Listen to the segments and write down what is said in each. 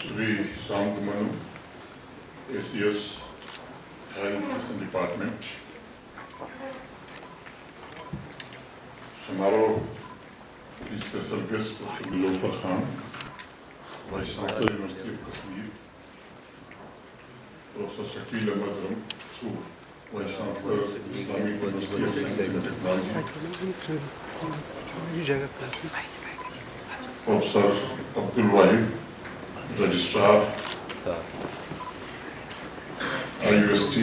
Shri Shant Manu, ACS, Higher Education Department. समारोह की special guest Nilofer Khan, vice chancellor University of Kashmir, professor Shakeel Ahmad Rasool, vice chancellor Islamic University of Science and Technology, professor Abdul Wahid, registrar IUST,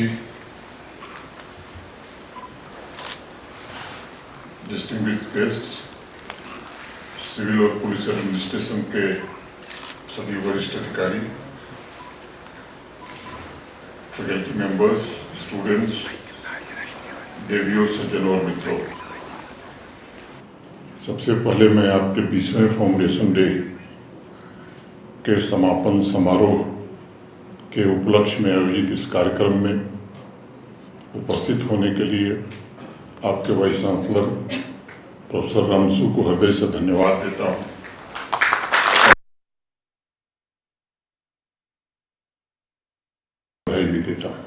distinguished guests, civil और police administration के सभी वरिष्ठ अधिकारी, faculty members, students, देवियों, सज्जनों और मित्रों, सबसे पहले मैं आपके 20वें फाउंडेशन डे के समापन समारोह के उपलक्ष्य में आयोजित इस कार्यक्रम में उपस्थित होने के लिए आपके वाइस चांसलर प्रोफेसर रामसू को हृदय से धन्यवाद देता हूँ। बधाई भी देता हूँ।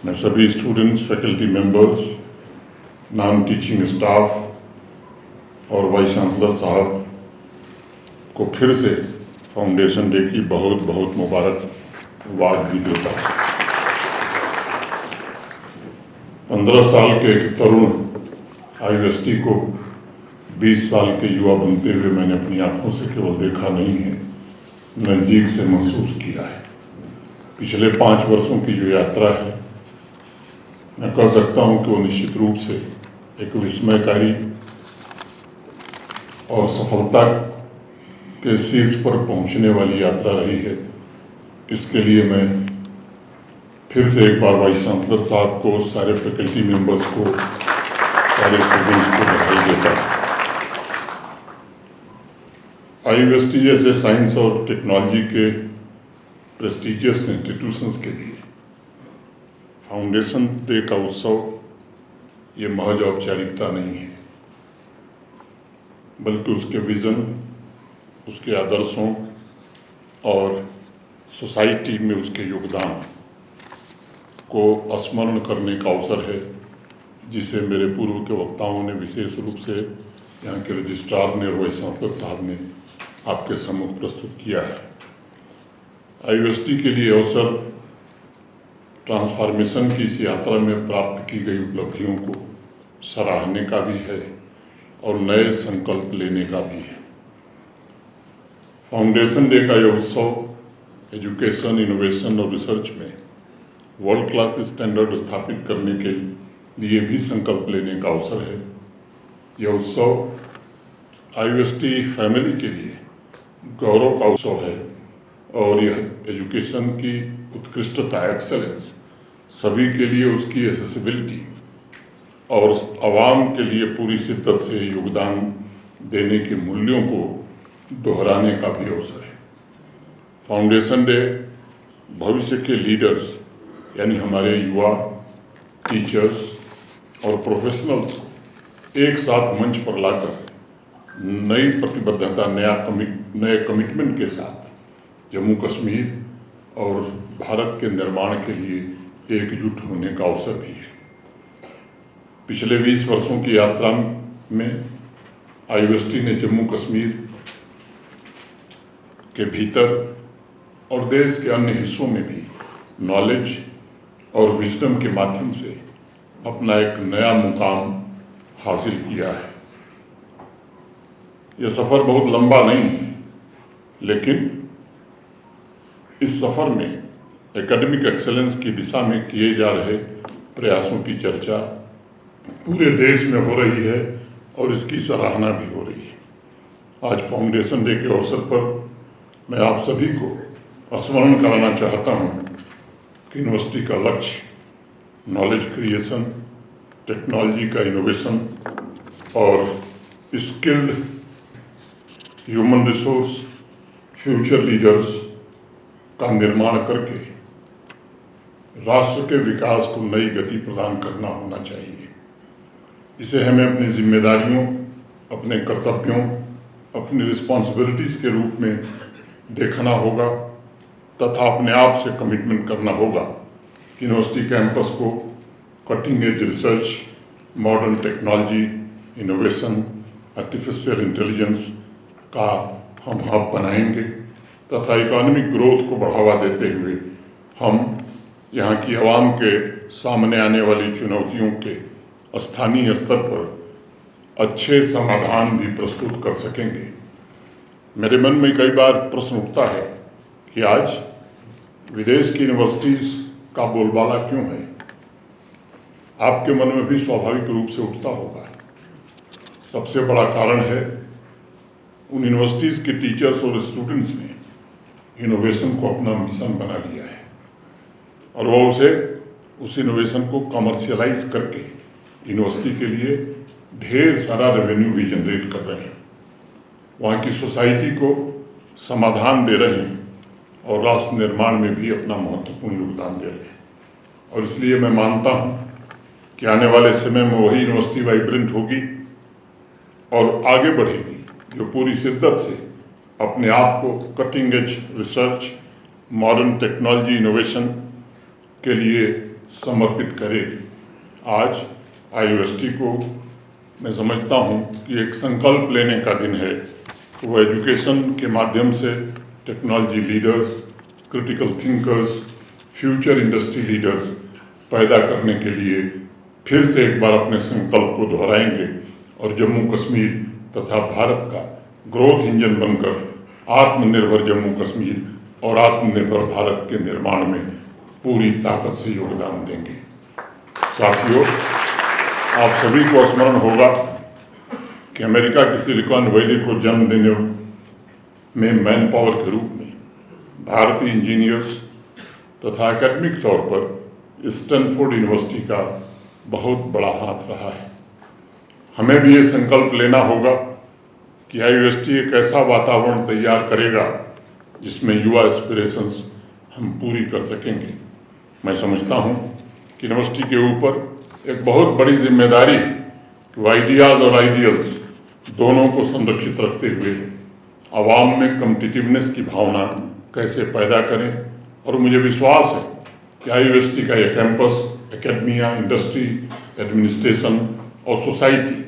मैं सभी students, faculty members, non teaching staff और वाइस चांसलर साहब को फिर से फाउंडेशन डे की बहुत बहुत मुबारकबाद भी देता हूँ। 15 साल के एक तरुण IUST को 20 साल के युवा बनते हुए मैंने अपनी आंखों से केवल देखा नहीं है, नज़दीक से महसूस किया है। पिछले 5 वर्षों की जो यात्रा है, मैं कह सकता हूं कि वो निश्चित रूप से एक विस्मयकारी और सफलता के शीर्ष पर पहुंचने वाली यात्रा रही है। इसके लिए मैं फिर से एक बार वाइस चांसलर साहब को, सारे फैकल्टी मेंबर्स को, सारे स्टूडेंट्स को बधाई देता हूँ। IUST जैसे साइंस और टेक्नोलॉजी के प्रेस्टिजियस इंस्टीट्यूशंस के लिए फाउंडेशन डे का उत्सव ये महज औपचारिकता नहीं है, बल्कि उसके विज़न, उसके आदर्शों और सोसाइटी में उसके योगदान को स्मरण करने का अवसर है, जिसे मेरे पूर्व के वक्ताओं ने विशेष रूप से यहाँ के रजिस्ट्रार ने और वाइस चांसलर साहब ने आपके सम्मुख प्रस्तुत किया है। IUST के लिए अवसर ट्रांसफॉर्मेशन की इस यात्रा में प्राप्त की गई उपलब्धियों को सराहने का भी है और नए संकल्प लेने का भी है। फाउंडेशन डे का यह उत्सव एजुकेशन, इनोवेशन और रिसर्च में वर्ल्ड क्लास स्टैंडर्ड स्थापित करने के लिए भी संकल्प लेने का अवसर है। यह उत्सव IUST फैमिली के लिए गौरव का उत्सव है और यह एजुकेशन की उत्कृष्टता, एक्सेलेंस, सभी के लिए उसकी एक्सेसिबिलिटी और आवाम के लिए पूरी शिद्दत से योगदान देने के मूल्यों को दोहराने का भी अवसर है। फाउंडेशन डे भविष्य के लीडर्स यानी हमारे युवा, टीचर्स और प्रोफेशनल्स को एक साथ मंच पर लाकर नई प्रतिबद्धता, नए कमिटमेंट के साथ जम्मू कश्मीर और भारत के निर्माण के लिए एकजुट होने का अवसर भी है। पिछले 20 वर्षों की यात्रा में IUST ने जम्मू कश्मीर के भीतर और देश के अन्य हिस्सों में भी नॉलेज और विजडम के माध्यम से अपना एक नया मुकाम हासिल किया है। यह सफ़र बहुत लंबा नहीं है, लेकिन इस सफ़र में एकेडमिक एक्सेलेंस की दिशा में किए जा रहे प्रयासों की चर्चा पूरे देश में हो रही है और इसकी सराहना भी हो रही है। आज फाउंडेशन डे के अवसर पर मैं आप सभी को स्मरण कराना चाहता हूँ कि यूनिवर्सिटी का लक्ष्य नॉलेज क्रिएशन, टेक्नोलॉजी का इनोवेशन और skilled human resource future leaders का निर्माण करके राष्ट्र के विकास को नई गति प्रदान करना होना चाहिए। इसे हमें अपनी जिम्मेदारियों, अपने कर्तव्यों, अपनी रिस्पॉन्सिबिलिटीज़ के रूप में देखना होगा तथा अपने आप से कमिटमेंट करना होगा कि यूनिवर्सिटी कैंपस को cutting edge research, modern technology, innovation, artificial intelligence का हम हब बनाएंगे तथा इकोनॉमिक ग्रोथ को बढ़ावा देते हुए हम यहाँ की आवाम के सामने आने वाली चुनौतियों के स्थानीय स्तर पर अच्छे समाधान भी प्रस्तुत कर सकेंगे। मेरे मन में कई बार प्रश्न उठता है कि आज विदेश की यूनिवर्सिटीज़ का बोलबाला क्यों है। आपके मन में भी स्वाभाविक रूप से उठता होगा। सबसे बड़ा कारण है उन यूनिवर्सिटीज़ के टीचर्स और स्टूडेंट्स ने इनोवेशन को अपना मिशन बना लिया है और वो उस इनोवेशन को कमर्शियलाइज करके यूनिवर्सिटी के लिए ढेर सारा रेवेन्यू भी जनरेट कर रहे हैं, वहाँ की सोसाइटी को समाधान दे रहे हैं और राष्ट्र निर्माण में भी अपना महत्वपूर्ण योगदान दे रहे हैं। और इसलिए मैं मानता हूँ कि आने वाले समय में वही यूनिवर्सिटी वाइब्रेंट होगी और आगे बढ़ेगी जो पूरी शिद्दत से अपने आप को cutting edge research, modern technology, innovation के लिए समर्पित करेगी। आज आईयूएसटी को मैं समझता हूँ कि एक संकल्प लेने का दिन है। तो वो एजुकेशन के माध्यम से technology leaders, critical thinkers, future industry leaders पैदा करने के लिए फिर से एक बार अपने संकल्प को दोहराएंगे और जम्मू कश्मीर तथा भारत का ग्रोथ इंजन बनकर आत्मनिर्भर जम्मू कश्मीर और आत्मनिर्भर भारत के निर्माण में पूरी ताकत से योगदान देंगे। साथियों, आप सभी को स्मरण होगा कि अमेरिका की सिलिकॉन वैली को जन्म देने में मैन पावर के रूप में भारतीय इंजीनियर्स तथा एकेडमिक तौर पर स्टैनफोर्ड यूनिवर्सिटी का बहुत बड़ा हाथ रहा है। हमें भी ये संकल्प लेना होगा कि आईयूएसटी एक ऐसा वातावरण तैयार करेगा जिसमें युवा एस्पिरेशंस हम पूरी कर सकेंगे। मैं समझता हूँ कि यूनिवर्सिटी के ऊपर एक बहुत बड़ी जिम्मेदारी है कि वो आइडियाज़ और आइडियल्स दोनों को संरक्षित रखते हुए आवाम में कम्पिटिटिवनेस की भावना कैसे पैदा करें। और मुझे विश्वास है कि आईयूएसटी का यह कैंपस एकेडमिया, इंडस्ट्री, एडमिनिस्ट्रेशन और सोसाइटी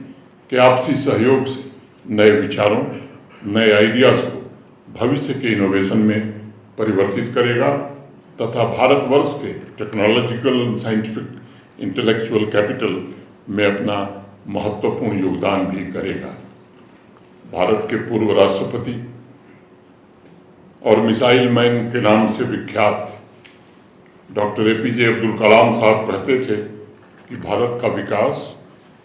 के आपसी सहयोग से नए विचारों, नए आइडियाज़ को भविष्य के इनोवेशन में परिवर्तित करेगा तथा भारतवर्ष के टेक्नोलॉजिकल, साइंटिफिक, इंटेलेक्चुअल कैपिटल में अपना महत्वपूर्ण योगदान भी करेगा। भारत के पूर्व राष्ट्रपति और मिसाइल मैन के नाम से विख्यात डॉक्टर एपीजे अब्दुल कलाम साहब कहते थे कि भारत का विकास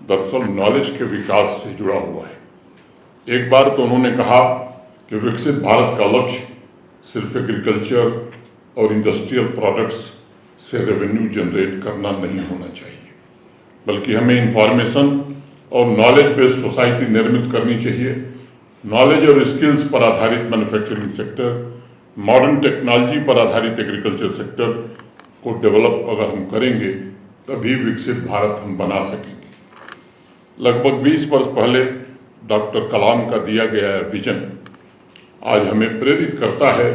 दरअसल नॉलेज के विकास से जुड़ा हुआ है। एक बार तो उन्होंने कहा कि विकसित भारत का लक्ष्य सिर्फ एग्रीकल्चर और इंडस्ट्रियल प्रोडक्ट्स से रेवेन्यू जनरेट करना नहीं होना चाहिए, बल्कि हमें इंफॉर्मेशन और नॉलेज बेस्ड सोसाइटी निर्मित करनी चाहिए। नॉलेज और स्किल्स पर आधारित मैन्युफैक्चरिंग सेक्टर, मॉडर्न टेक्नोलॉजी पर आधारित एग्रीकल्चर सेक्टर को डेवलप अगर हम करेंगे तभी विकसित भारत हम बना सकेंगे। लगभग 20 वर्ष पहले डॉक्टर कलाम का दिया गया विजन आज हमें प्रेरित करता है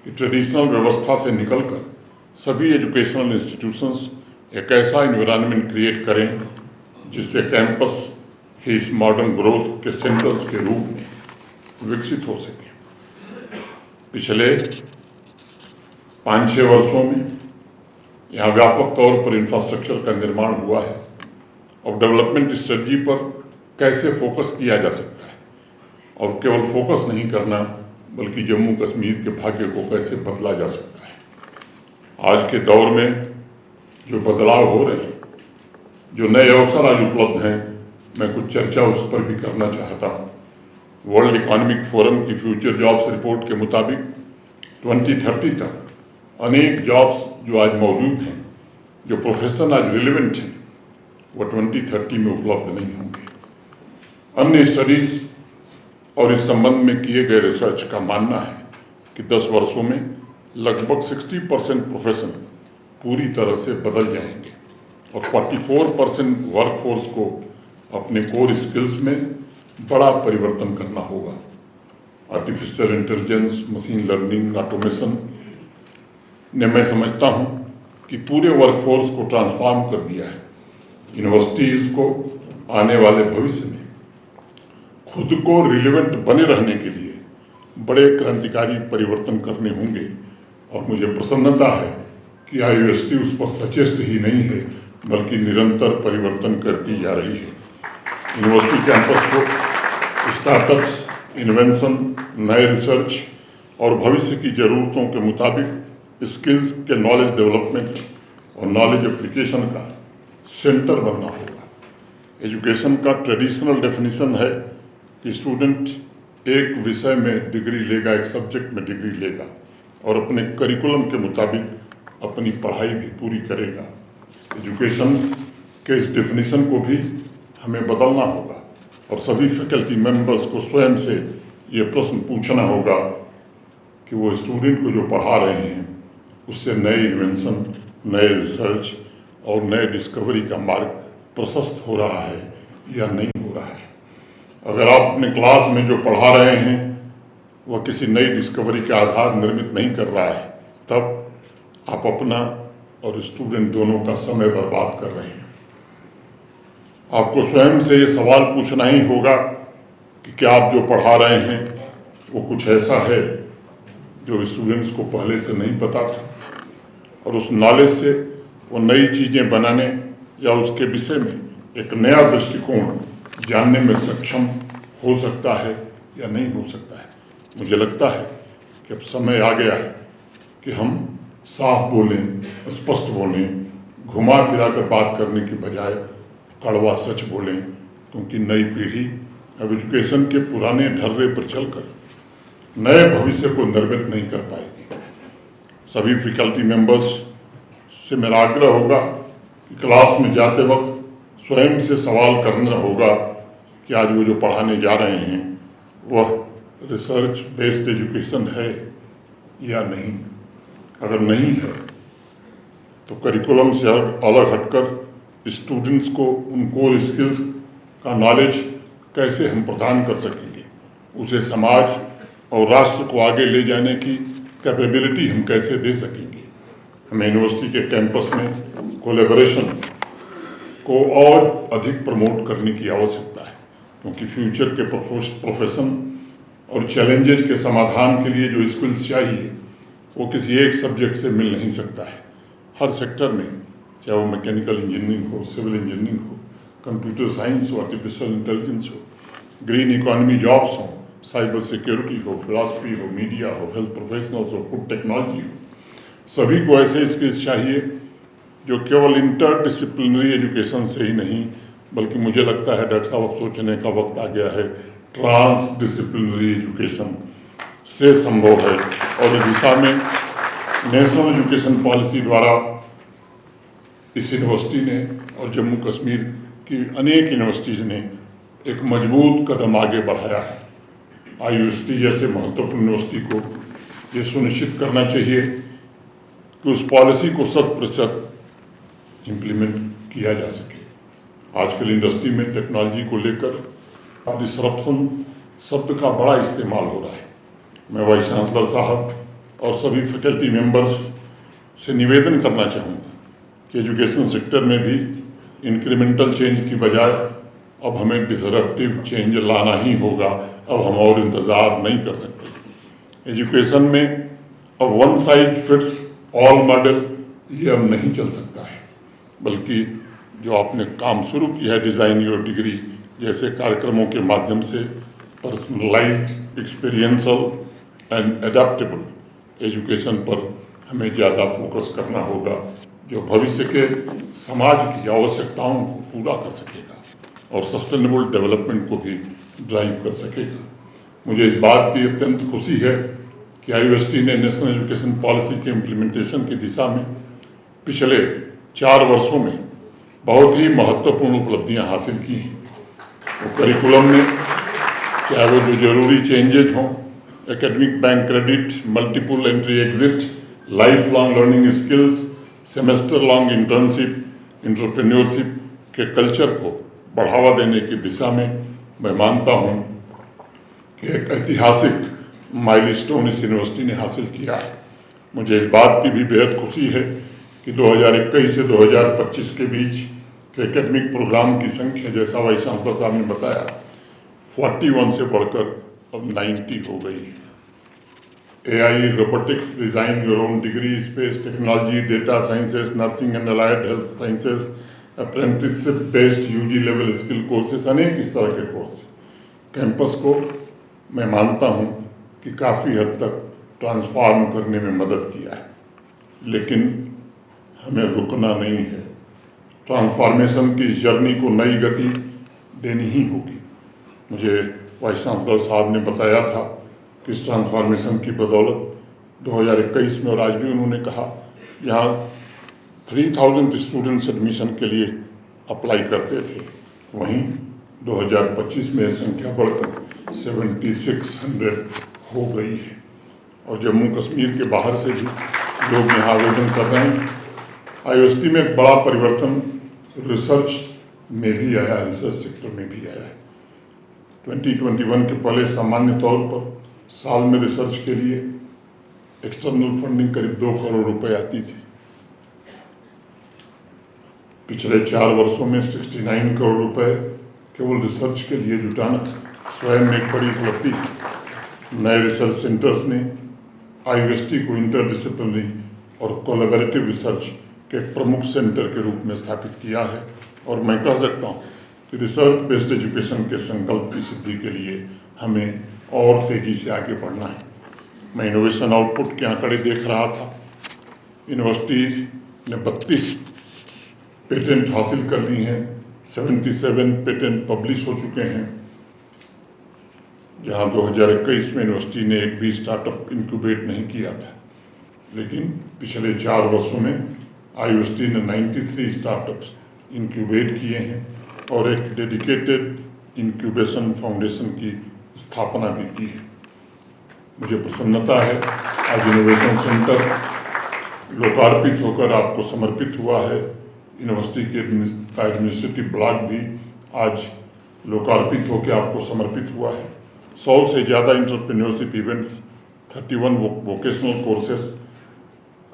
कि ट्रेडिशनल व्यवस्था से निकलकर सभी एजुकेशनल इंस्टीट्यूशंस एक ऐसा एनवायरनमेंट क्रिएट करें जिससे कैंपस ही इस मॉडर्न ग्रोथ के सेंटर्स के रूप में विकसित हो सके। पिछले 5-6 वर्षों में यहाँ व्यापक तौर पर इंफ्रास्ट्रक्चर का निर्माण हुआ है और डेवलपमेंट स्ट्रेटजी पर कैसे फोकस किया जा सकता है और केवल फोकस नहीं करना बल्कि जम्मू कश्मीर के भाग्य को कैसे बदला जा सकता है। आज के दौर में जो बदलाव हो रहे हैं, जो नए अवसर आज उपलब्ध हैं, मैं कुछ चर्चा उस पर भी करना चाहता हूँ। वर्ल्ड इकोनॉमिक फोरम की फ्यूचर जॉब्स रिपोर्ट के मुताबिक 2030 तक अनेक जॉब्स जो आज मौजूद हैं, जो प्रोफेशन आज रिलेवेंट हैं, वो 2030 में उपलब्ध नहीं होंगे। अन्य स्टडीज़ और इस संबंध में किए गए रिसर्च का मानना है कि 10 वर्षों में लगभग 60% प्रोफेशन पूरी तरह से बदल जाएंगे और 44% वर्कफोर्स को अपने कोर स्किल्स में बड़ा परिवर्तन करना होगा। Artificial intelligence, machine learning, automation ने मैं समझता हूँ कि पूरे वर्कफोर्स को ट्रांसफॉर्म कर दिया है। यूनिवर्सिटीज़ को आने वाले भविष्य में खुद को रिलेवेंट बने रहने के लिए बड़े क्रांतिकारी परिवर्तन करने होंगे और मुझे प्रसन्नता है कि IUST उस पर सचेष्ट ही नहीं है बल्कि निरंतर परिवर्तन करती जा रही है। यूनिवर्सिटी कैंपस को स्टार्टअप्स, इन्वेंशन, नए रिसर्च और भविष्य की ज़रूरतों के मुताबिक स्किल्स के नॉलेज डेवलपमेंट और नॉलेज एप्लीकेशन का सेंटर बनना होगा। एजुकेशन का ट्रेडिशनल डेफिनेशन है कि स्टूडेंट एक विषय में डिग्री लेगा, एक सब्जेक्ट में डिग्री लेगा और अपने करिकुलम के मुताबिक अपनी पढ़ाई भी पूरी करेगा। एजुकेशन के इस डेफिनेशन को भी हमें बदलना होगा और सभी फैकल्टी मेंबर्स को स्वयं से ये प्रश्न पूछना होगा कि वो स्टूडेंट को जो पढ़ा रहे हैं उससे नए इन्वेंशन, नए रिसर्च और नए डिस्कवरी का मार्ग प्रशस्त हो रहा है या नहीं हो रहा है। अगर आप अपने क्लास में जो पढ़ा रहे हैं वह किसी नई डिस्कवरी के आधार निर्मित नहीं कर रहा है, तब आप अपना और स्टूडेंट दोनों का समय बर्बाद कर रहे हैं। आपको स्वयं से ये सवाल पूछना ही होगा कि क्या आप जो पढ़ा रहे हैं वो कुछ ऐसा है जो स्टूडेंट्स को पहले से नहीं पता था और उस नॉलेज से वो नई चीज़ें बनाने या उसके विषय में एक नया दृष्टिकोण जानने में सक्षम हो सकता है या नहीं हो सकता है। मुझे लगता है कि अब समय आ गया है कि हम साफ बोलें, स्पष्ट बोलें, घुमा फिरा कर बात करने की बजाय कड़वा सच बोलें, क्योंकि नई पीढ़ी अब एजुकेशन के पुराने ढर्रे पर चलकर नए भविष्य को निर्मित नहीं कर पाएगी। सभी फैकल्टी मेंबर्स से मेरा आग्रह होगा कि क्लास में जाते वक्त स्वयं से सवाल करना होगा कि आज वो जो पढ़ाने जा रहे हैं वह रिसर्च बेस्ड एजुकेशन है या नहीं। अगर नहीं है तो करिकुलम से अलग हटकर स्टूडेंट्स को उन कोर स्किल्स का नॉलेज कैसे हम प्रदान कर सकेंगे, उसे समाज और राष्ट्र को आगे ले जाने की कैपेबिलिटी हम कैसे दे सकेंगे। हमें यूनिवर्सिटी के कैंपस में कोलैबोरेशन को और अधिक प्रमोट करने की आवश्यकता है, क्योंकि फ्यूचर के प्रोफेशन और चैलेंजेज के समाधान के लिए जो स्किल्स चाहिए वो किसी एक सब्जेक्ट से मिल नहीं सकता है। हर सेक्टर में, चाहे वो मैकेनिकल इंजीनियरिंग हो, सिविल इंजीनियरिंग हो, कंप्यूटर साइंस हो, आर्टिफिशियल इंटेलिजेंस हो, ग्रीन इकोनॉमी जॉब्स हो, साइबर सिक्योरिटी हो, फिलॉसफी हो, मीडिया हो, हेल्थ प्रोफेशनल्स हो, फूड टेक्नोलॉजी हो, सभी को ऐसे स्किल्स चाहिए जो केवल इंटर डिसिप्लिनरी एजुकेशन से ही नहीं, बल्कि मुझे लगता है डॉक्टर साहब अब सोचने का वक्त आ गया है ट्रांस डिसिप्लिनरी एजुकेशन से संभव है। और इस दिशा में नेशनल एजुकेशन पॉलिसी द्वारा इस यूनिवर्सिटी ने और जम्मू कश्मीर की अनेक यूनिवर्सिटीज़ ने एक मजबूत कदम आगे बढ़ाया है। IUST जैसे महत्वपूर्ण यूनिवर्सिटी को ये सुनिश्चित करना चाहिए कि उस पॉलिसी को 100% इम्प्लीमेंट किया जा सके। आजकल इंडस्ट्री में टेक्नोलॉजी को लेकर डिसरप्शन शब्द का बड़ा इस्तेमाल हो रहा है। मैं वाइस चांसलर साहब और सभी फैकल्टी मेंबर्स से निवेदन करना चाहूँगा कि एजुकेशन सेक्टर में भी इंक्रीमेंटल चेंज की बजाय अब हमें डिसरप्टिव चेंज लाना ही होगा। अब हम और इंतज़ार नहीं कर सकते। एजुकेशन में अब one size fits all model ये अब नहीं चल सकता है, बल्कि जो आपने काम शुरू किया है डिज़ाइन योर डिग्री जैसे कार्यक्रमों के माध्यम से personalised, experiential and adaptable education पर हमें ज़्यादा फोकस करना होगा, जो भविष्य के समाज की आवश्यकताओं को पूरा कर सकेगा और सस्टेनेबल डेवलपमेंट को भी ड्राइव कर सकेगा। मुझे इस बात की अत्यंत खुशी है कि IUST ने नेशनल एजुकेशन पॉलिसी के इम्प्लीमेंटेशन की दिशा में पिछले 4 वर्षों में बहुत ही महत्वपूर्ण उपलब्धियां हासिल की हैं। तो करिकुलम में चाहे वो जो जरूरी चेंजेज हों, academic bank credit, multiple entry exit, life long learning skills, semester long internship, entrepreneurship के कल्चर को बढ़ावा देने की दिशा में मैं मानता हूँ कि एक ऐतिहासिक माइलस्टोन इस यूनिवर्सिटी ने हासिल किया है। मुझे इस बात की भी बेहद खुशी है कि 2021 से 2025 के बीच के एकेडमिक प्रोग्राम की संख्या, जैसा वाइस चांसलर साहब ने बताया, 41 से बढ़कर अब 90 हो गई है। AI, robotics, design your own degree, space technology, data sciences, nursing and allied health sciences, apprenticeship based UG level skill courses, अनेक इस तरह के कोर्स कैंपस को मैं मानता हूँ कि काफ़ी हद तक ट्रांसफॉर्म करने में मदद किया है, लेकिन हमें रुकना नहीं है। ट्रांसफॉर्मेशन की जर्नी को नई गति देनी ही होगी। मुझे वाइस चांसलर साहब ने बताया था कि इस ट्रांसफॉर्मेशन की बदौलत 2021 में, और आज भी उन्होंने कहा, यहाँ 3000 स्टूडेंट्स एडमिशन के लिए अप्लाई करते थे, वहीं 2025 में संख्या बढ़कर 7600 हो गई है और जम्मू कश्मीर के बाहर से भी लोग यहाँ आवेदन कर रहे हैं। IOST में एक बड़ा परिवर्तन रिसर्च में भी आया है, रिसर्च सेक्टर में भी आया है। 2021 के पहले सामान्य तौर पर साल में रिसर्च के लिए एक्सटर्नल फंडिंग करीब 2 करोड़ रुपए आती थी। पिछले 4 वर्षों में 69 करोड़ रुपए केवल रिसर्च के लिए जुटाना स्वयं में एक बड़ी उपलब्धि है। नए रिसर्च सेंटर्स ने IOST को इंटरडिसिप्लिनरी और कोलैबोरेटिव रिसर्च के प्रमुख सेंटर के रूप में स्थापित किया है और मैं कह सकता हूँ कि रिसर्च बेस्ड एजुकेशन के संकल्प की सिद्धि के लिए हमें और तेज़ी से आगे बढ़ना है। मैं इनोवेशन आउटपुट के आंकड़े देख रहा था। यूनिवर्सिटी ने 32 पेटेंट हासिल कर ली हैं, 77 पेटेंट पब्लिश हो चुके हैं। जहां 2021 में यूनिवर्सिटी ने एक भी स्टार्टअप इंक्यूबेट नहीं किया था, लेकिन पिछले 4 वर्षों में IOST ने 93 स्टार्टअप्स इंक्यूबेट किए हैं और एक डेडिकेटेड इंक्यूबेशन फाउंडेशन की स्थापना भी की है। मुझे प्रसन्नता है आज इनोवेशन सेंटर लोकार्पित होकर आपको समर्पित हुआ है। यूनिवर्सिटी के एडमिनिस्ट्रेटिव ब्लॉक भी आज लोकार्पित होकर आपको समर्पित हुआ है। 100 से ज़्यादा इंटरप्रेन्योरशिप इवेंट्स, 31 वोकेशनल कोर्सेस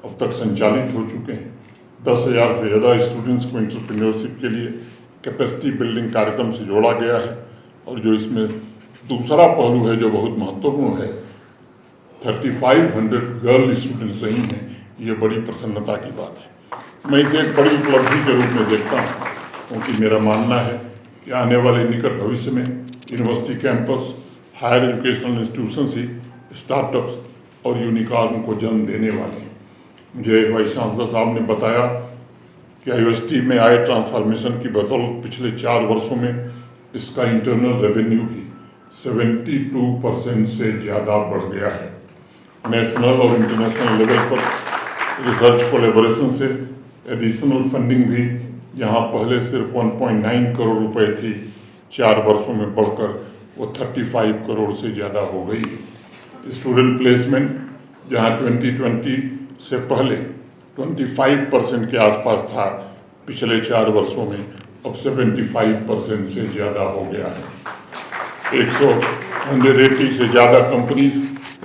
अब तक संचालित हो चुके हैं। 10,000 से ज़्यादा स्टूडेंट्स को इंटरप्रेन्योरशिप के लिए कैपेसिटी बिल्डिंग कार्यक्रम से जोड़ा गया है और जो इसमें दूसरा पहलू है जो बहुत महत्वपूर्ण है, 3500 गर्ल स्टूडेंट्स रही हैं। ये बड़ी प्रसन्नता की बात है। मैं इसे एक बड़ी उपलब्धि के रूप में देखता हूँ, क्योंकि मेरा मानना है कि आने वाले निकट भविष्य में university campus higher educational institution ही स्टार्टअप्स और यूनिकॉर्न को जन्म देने वाले हैं। मुझे वाइस चांसलर साहब ने बताया कि IOST में आए ट्रांसफॉर्मेशन की बदौलत पिछले 4 वर्षों में इसका इंटरनल रेवेन्यू भी 72% से ज़्यादा बढ़ गया है। नेशनल और इंटरनेशनल लेवल पर रिसर्च कोलैबोरेशन से एडिशनल फंडिंग भी, जहां पहले सिर्फ 1.9 करोड़ रुपए थी, 4 वर्षों में बढ़कर वो 35 करोड़ से ज़्यादा हो गई है। स्टूडेंट प्लेसमेंट जहां 2020 से पहले 25% के आसपास था, पिछले 4 वर्षों में अब 75% से ज़्यादा हो गया है। 180 से ज़्यादा कंपनीज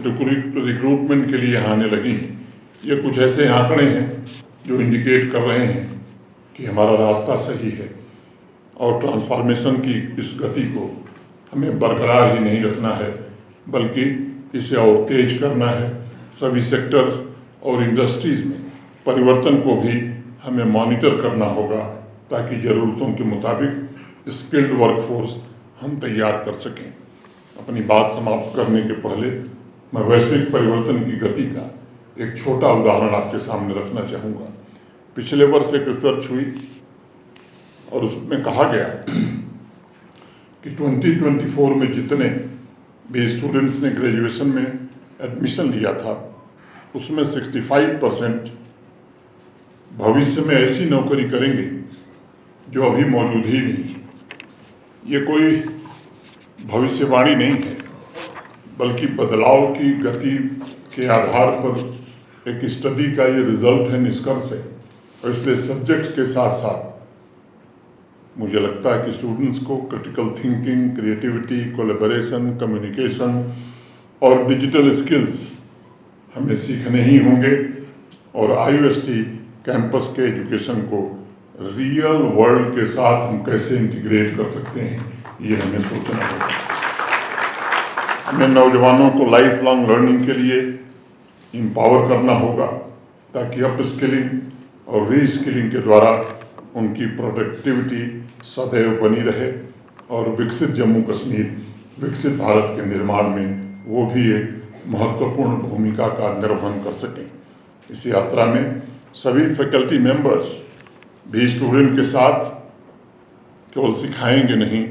रिक्रूटमेंट के लिए आने लगी हैं। ये कुछ ऐसे आंकड़े हैं जो इंडिकेट कर रहे हैं कि हमारा रास्ता सही है और ट्रांसफॉर्मेशन की इस गति को हमें बरकरार ही नहीं रखना है, बल्कि इसे और तेज करना है। सभी सेक्टर्स और इंडस्ट्रीज़ में परिवर्तन को भी हमें मॉनिटर करना होगा ताकि ज़रूरतों के मुताबिक स्किल्ड वर्कफोर्स हम तैयार कर सकें। अपनी बात समाप्त करने के पहले मैं वैश्विक परिवर्तन की गति का एक छोटा उदाहरण आपके सामने रखना चाहूँगा। पिछले वर्ष एक रिसर्च हुई और उसमें कहा गया कि 2024 में जितने भी स्टूडेंट्स ने ग्रेजुएशन में एडमिशन लिया था, उसमें 65% भविष्य में ऐसी नौकरी करेंगे जो अभी मौजूद ही नहीं। ये कोई भविष्यवाणी नहीं है, बल्कि बदलाव की गति के आधार पर एक स्टडी का ये रिजल्ट है, निष्कर्ष है। और इसलिए सब्जेक्ट्स के साथ साथ मुझे लगता है कि स्टूडेंट्स को critical thinking, creativity, collaboration, communication और डिजिटल स्किल्स हमें सीखने ही होंगे और IUST कैंपस के एजुकेशन को रियल वर्ल्ड के साथ हम कैसे इंटीग्रेट कर सकते हैं, ये हमें सोचना होगा। हमें नौजवानों को लाइफ लॉन्ग लर्निंग के लिए एम्पावर करना होगा ताकि अप स्किलिंग और री स्किलिंग के द्वारा उनकी प्रोडक्टिविटी सदैव बनी रहे और विकसित जम्मू कश्मीर, विकसित भारत के निर्माण में वो भी एक महत्वपूर्ण भूमिका का निर्वहन कर सकें। इस यात्रा में सभी फैकल्टी मेंबर्स भी स्टूडेंट के साथ केवल सिखाएंगे नहीं,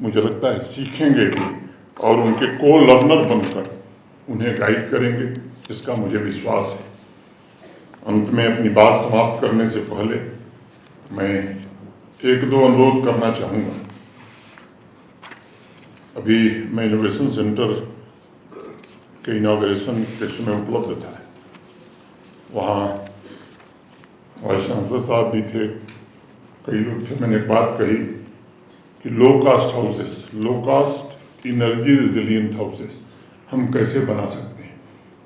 मुझे लगता है सीखेंगे भी और उनके को लर्नर बनकर उन्हें गाइड करेंगे, इसका मुझे विश्वास है। अंत में अपनी बात समाप्त करने से पहले मैं एक दो अनुरोध करना चाहूँगा। अभी मैं इनोवेशन सेंटर के इनॉग्रेशन के समय उपलब्ध था, वहाँ वाइस चांसलर साहब भी थे, कई लोग थे। मैंने एक बात कही कि लो कास्ट हाउसेस, लो कास्ट इनर्जी रिजिलियंट हाउसेस हम कैसे बना सकते हैं।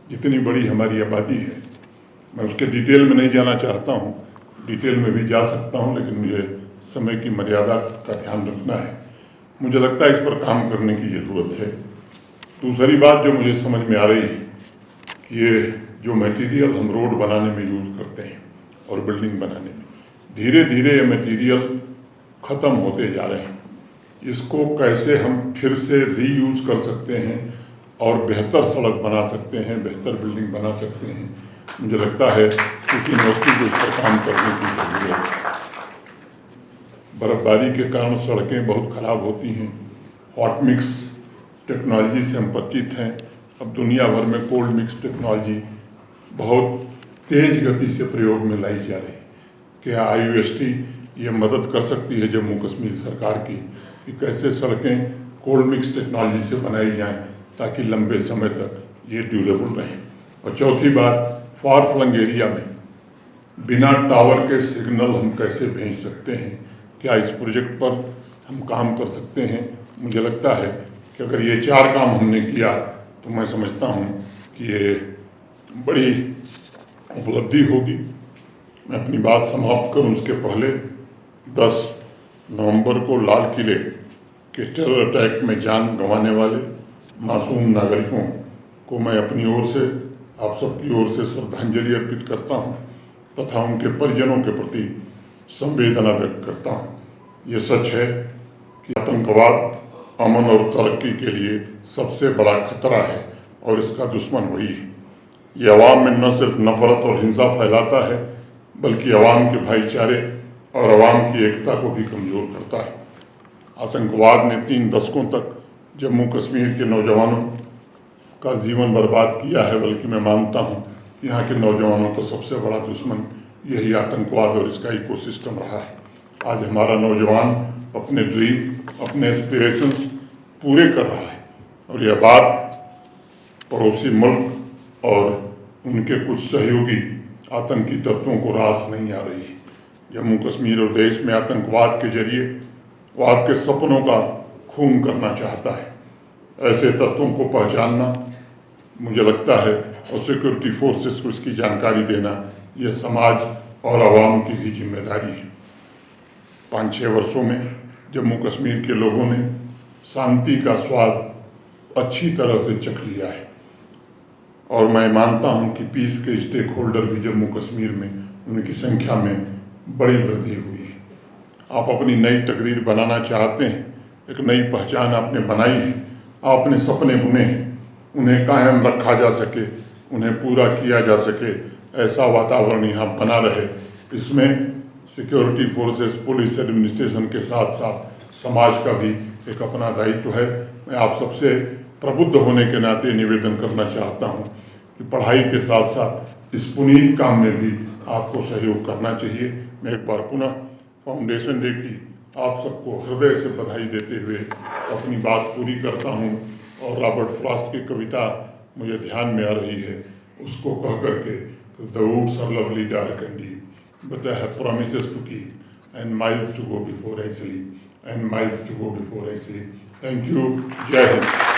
जितनी बड़ी हमारी आबादी है, मैं उसके डिटेल में नहीं जाना चाहता हूँ, डिटेल में भी जा सकता हूँ, लेकिन मुझे समय की मर्यादा का ध्यान रखना है। मुझे लगता है इस पर काम करने की ज़रूरत है। दूसरी बात जो मुझे समझ में आ रही है कि ये जो मटेरियल हम रोड बनाने में यूज़ करते हैं और बिल्डिंग बनाने में, धीरे धीरे ये मटेरियल ख़त्म होते जा रहे हैं। इसको कैसे हम फिर से रीयूज़ कर सकते हैं और बेहतर सड़क बना सकते हैं, बेहतर बिल्डिंग बना सकते हैं, मुझे लगता है इस यूनिवर्सिटी को इस पर काम करने की ज़रूरत है। बर्फबारी के कारण सड़कें बहुत ख़राब होती हैं। हॉट मिक्स टेक्नोलॉजी से हम परिचित हैं। अब दुनिया भर में कोल्ड मिक्स टेक्नोलॉजी बहुत तेज़ गति से प्रयोग में लाई जा रही है। क्या IUST ये मदद कर सकती है जम्मू कश्मीर सरकार की कि कैसे सड़कें कोल्ड मिक्स टेक्नोलॉजी से बनाई जाएं ताकि लंबे समय तक ये ड्यूरेबल रहें। और चौथी बात, फार फ्लंग एरिया में बिना टावर के सिग्नल हम कैसे भेज सकते हैं, क्या इस प्रोजेक्ट पर हम काम कर सकते हैं। मुझे लगता है कि अगर ये 4 काम हमने किया तो मैं समझता हूँ कि ये बड़ी उपलब्धि होगी। मैं अपनी बात समाप्त करूँ उसके पहले 10 नवंबर को लाल किले के टेरर अटैक में जान गंवाने वाले मासूम नागरिकों को मैं अपनी ओर से, आप सबकी ओर से श्रद्धांजलि अर्पित करता हूँ तथा उनके परिजनों के प्रति संवेदना व्यक्त करता हूँ। ये सच है कि आतंकवाद अमन और तरक्की के लिए सबसे बड़ा खतरा है और इसका दुश्मन वही है। ये अवाम में न सिर्फ नफरत और हिंसा फैलाता है बल्कि अवाम के भाईचारे और अवाम की एकता को भी कमज़ोर करता है। आतंकवाद ने 3 दशकों तक जम्मू कश्मीर के नौजवानों का जीवन बर्बाद किया है, बल्कि मैं मानता हूँ यहाँ के नौजवानों का सबसे बड़ा दुश्मन यही आतंकवाद और इसका इकोसिस्टम रहा है। आज हमारा नौजवान अपने ड्रीम, अपने एस्पिरेशंस पूरे कर रहा है और यह बात पड़ोसी मुल्क और उनके कुछ सहयोगी आतंकी तत्वों को रास नहीं आ रही है। जम्मू कश्मीर और देश में आतंकवाद के जरिए वो आपके सपनों का खून करना चाहता है। ऐसे तत्वों को पहचानना मुझे लगता है और सिक्योरिटी फोर्सेस को इसकी जानकारी देना ये समाज और आवाम की भी जिम्मेदारी है। 5-6 वर्षों में जम्मू कश्मीर के लोगों ने शांति का स्वाद अच्छी तरह से चख लिया है और मैं मानता हूं कि पीस के स्टेक होल्डर भी जम्मू कश्मीर में उनकी संख्या में बड़ी वृद्धि हुई है। आप अपनी नई तकदीर बनाना चाहते हैं, एक नई पहचान आपने बनाई है, आप अपने सपने बुने हैं, उन्हें कायम रखा जा सके, उन्हें पूरा किया जा सके, ऐसा वातावरण यहाँ बना रहे। इसमें सिक्योरिटी फोर्सेस, पुलिस, एडमिनिस्ट्रेशन के साथ साथ समाज का भी एक अपना दायित्व है। मैं आप सबसे प्रबुद्ध होने के नाते निवेदन करना चाहता हूँ कि पढ़ाई के साथ साथ इस पुनीत काम में भी आपको सहयोग करना चाहिए। मैं एक बार पुनः फाउंडेशन डे की आप सबको हृदय से बधाई देते हुए अपनी बात पूरी करता हूँ और रॉबर्ट फ्रॉस्ट की कविता मुझे ध्यान में आ रही है, उसको कह करके the woods are lovely dark and deep but I have promises to keep and miles to go before I sleep and miles to go before I sleep. Thank you. जय हिंद।